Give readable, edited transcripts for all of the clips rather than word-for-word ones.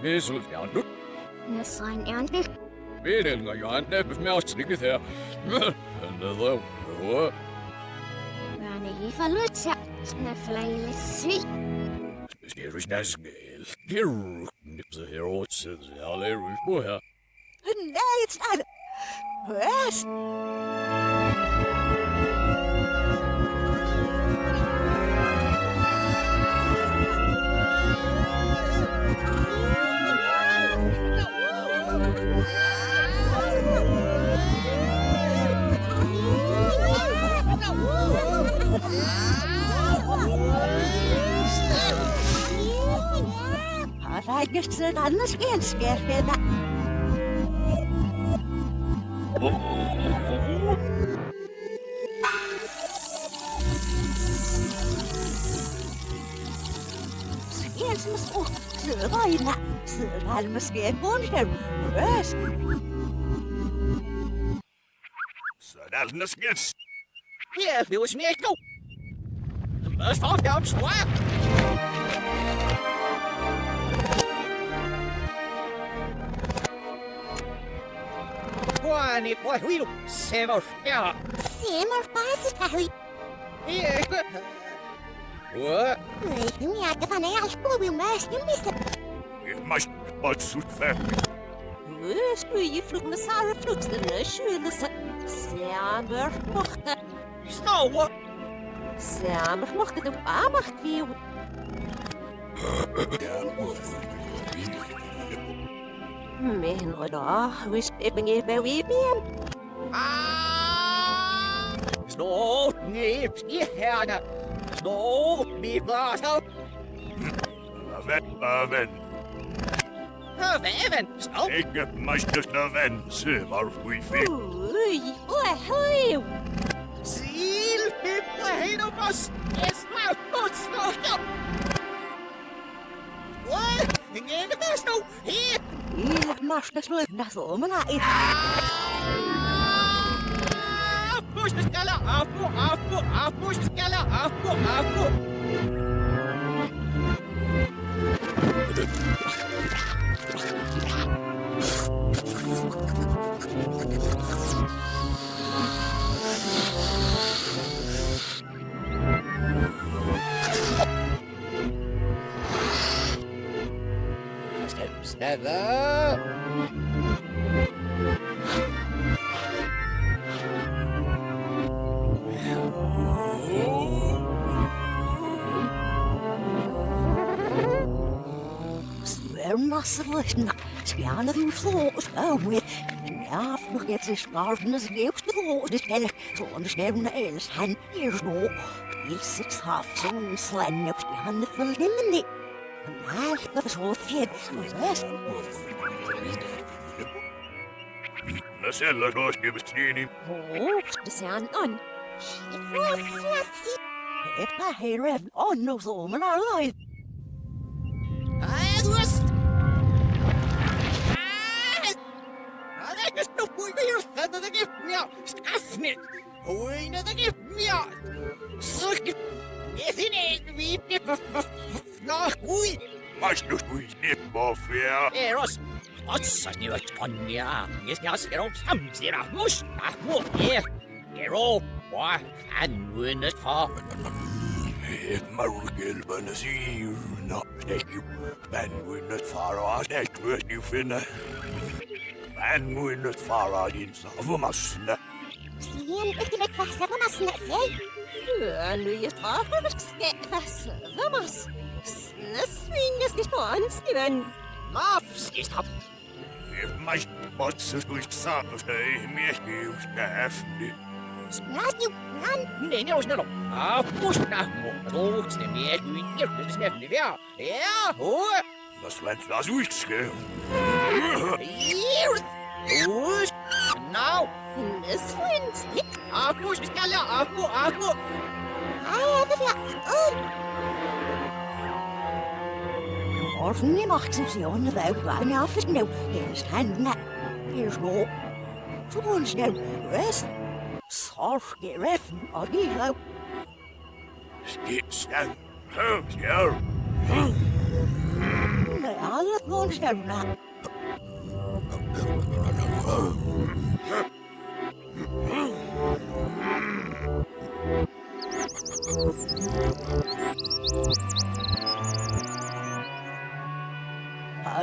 Mesut yandık. Nasıl yandık? Benim yandı. Mesut her. Another. Yani yifalutsa. Sneffleile svi. Mysterious Nasgale. Geruk. Nipse heroes. Alle Rufboher. Nej, it's not. Yes. Räknast det annars ganska fina. Skensmas och söröjna. Sörhalmesken bonskär. Rös. Sörhalmeskens. Ja, det var smækt nu. Hvad står der om svær? Juani, voi huilu, semor, ja. Semor pääsipähui. Eikö? What? Ei, minä kävän ei alkuun myös nymistä. Must otsut färdig. Rös, nu flugna Sara flugsten rösjölesa. Semor mochte. Snauer. Semor mochte du amacht wie. Men og da, hvis jeg ikke er ved igen. Snort, nip, i herne. Snort, nip, glasov. Ven. Hvad, snort? Ikke mest ven, semor Rufik. Høj. Sil, pipper, hej og mos. Jeg smart, snort. What? Ingen der snor. Her. Ilk maska slögna somna i. Pushskala, pushskala, Stella. Nasrlna, skjana du slås med. Ja, nog sig skarvna skjøvste slås spiller, så understevna els han er nå. Ilsets haf som slenne på skjana forlimni. Nej, det var så fjert. Nasella koski bestrini. Det ser han an. Et par herre on og så man har Ej, du er... Jeg skal på i der gift mere. Skaffnet. Højne, der gift mere. Så gift... Jeg finder ikke, vi bliver... Nå, gud. Mest nu skulle I snippe på fjerde. Eros. Og så snøver Tonja. Jeg skal også gøre samtidig. Mus. Mor. Her. Ero. Hvor fanden det for? Et margelbende siger. Nå, snækker. Vandvundet far og snækker, hvis I finder. Vandvundet far og din sovemassene. Sien ikke med kvasavamassene, se. nu jeg tror, at skæffa søvmas. Snesvinges ikke på anstiven. Mafskist hop. Et mest botset skulle sammen støge mere skævskaffende. Snasju, nan. Nej, nej, snart. Pusna. Roksne mere gynner. Det smager det værd. Ja, hoved. Hvad svandt deres udskæv? Husk. Nå. Nesvins. Push, vi skal lade. Apu. Ej, det er Orfen i magtsensionen var en afsnæv. Hendes handene. Hendes nå. Så hun snæv. Rest. Sorge reffen og gilov. Skitsnæv. Høvskjær. Alle on Sherna.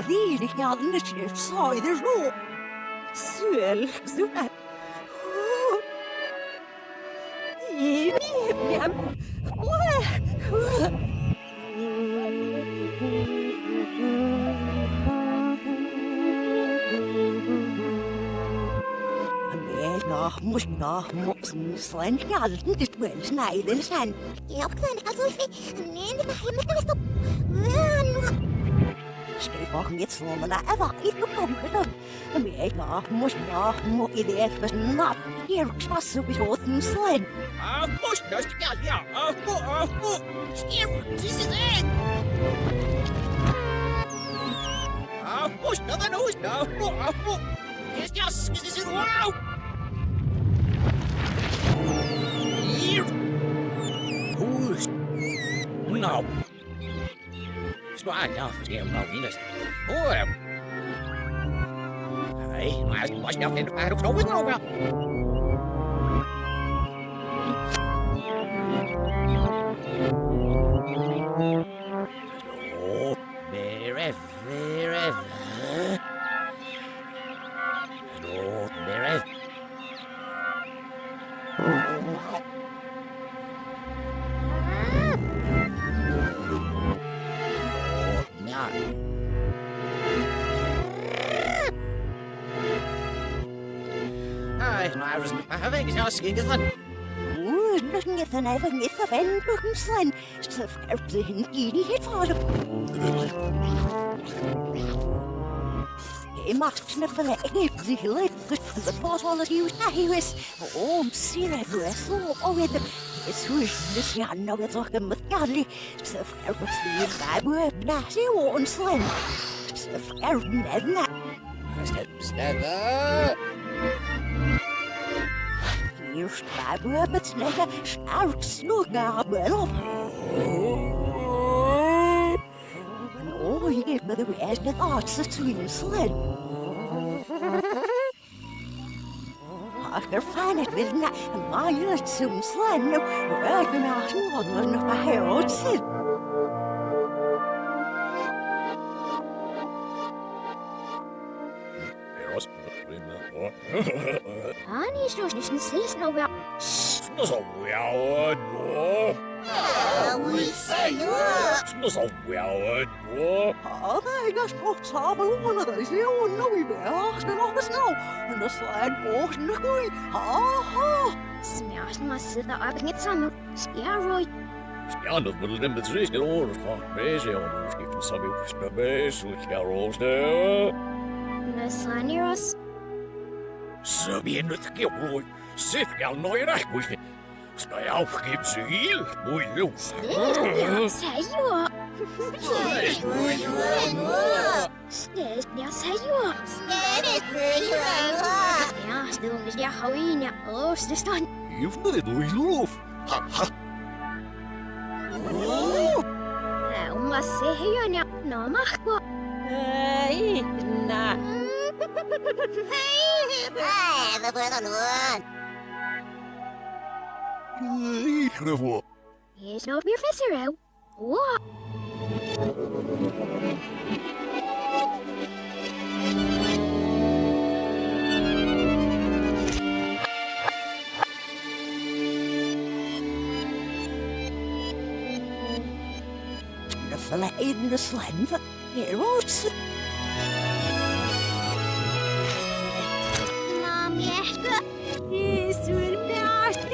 Really, jag lyssnar så i det rå. Sväl, så där. Mos slen galten dit wel snijden zijn. Ja, ik weet het al zo. Nee, dat mag je niet best op. Stefan niet zomaar naar even iets bekomen. Maar mos ik weet was nat. Hier was sowieso een slen. Moest dat ja, ja. Stier, dit is het. Moest dat dan hoe is dat? Is jas, is het wow. Hier. Hoe is nou? Zwaar, ja, verstaan nou niet. Hoor. Hey, maar was je in de paard of zo is nou wel? Oh, very. Oh, very. Ik zou schieten van. Nog niet van even niet van nog een slen. Ze verkoopt ze in die het vallen. Je mag snuffelen. Ik heb zich geleid. Dat was alles nieuws. Hij was. Serieus. Oh, het is goed. Dus ja, nou het ook met Carly. Ze verkoopt ze in bij me. Ze woont slen. Ze verkoopt net. Sneller. Eerst bij me met snelle schuiks nog naar me. Oh, je geeft me de wijs met artsen swingselen. Achter fijn het wil naar een het swingselen. Ik ben als een nog maar heel zin. Annie is nog niet steeds nou wel. Dat zal wel hoor. Hoe is het? Dat zal wel hoor. Nee, dat is toch samen onder de zeeuw en nou weer. Ach, ben nog maar snel. En dat slaan boos in de koei. Ha. Smash maar zitten op niet samen. Ja, Roy. Ja, dat wil ik met z'n oren van bezig. Anders geeft het samen op bezig. Ja, rooster. We zijn hier als. Zo bien het Roy. Zit je al nooit recht, moest je. Sta je aufgegeven, ze heel mooi los. Ja, zei je. Steeds ja, zei je. Ja, stil is ja, hou in ja. Los, dus dan. Je hoeft me dit nooit loof. Ha. Om wat zeg je ja? Nou mag ik. Hey, nou. We worden doen. Ik geloof. Hier is nog meer visser, hè? Wow. De verleidende slen van Heroes. Mam, echt? Is weer naast.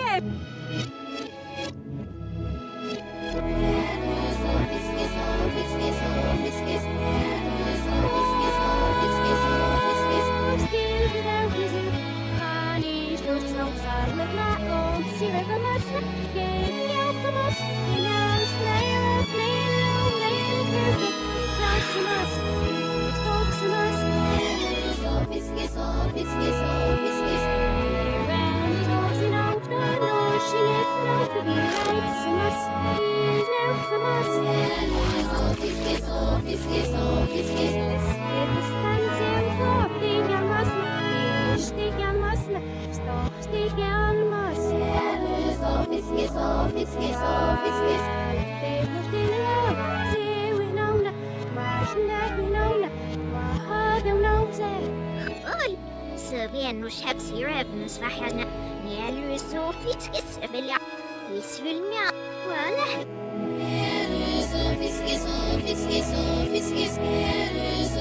Oj, Syrien och Shabsirevens vahana. Nielu så fiskis vilja. Isvilmja. Wala. Fiskis, fiskis, fiskis, fiskis,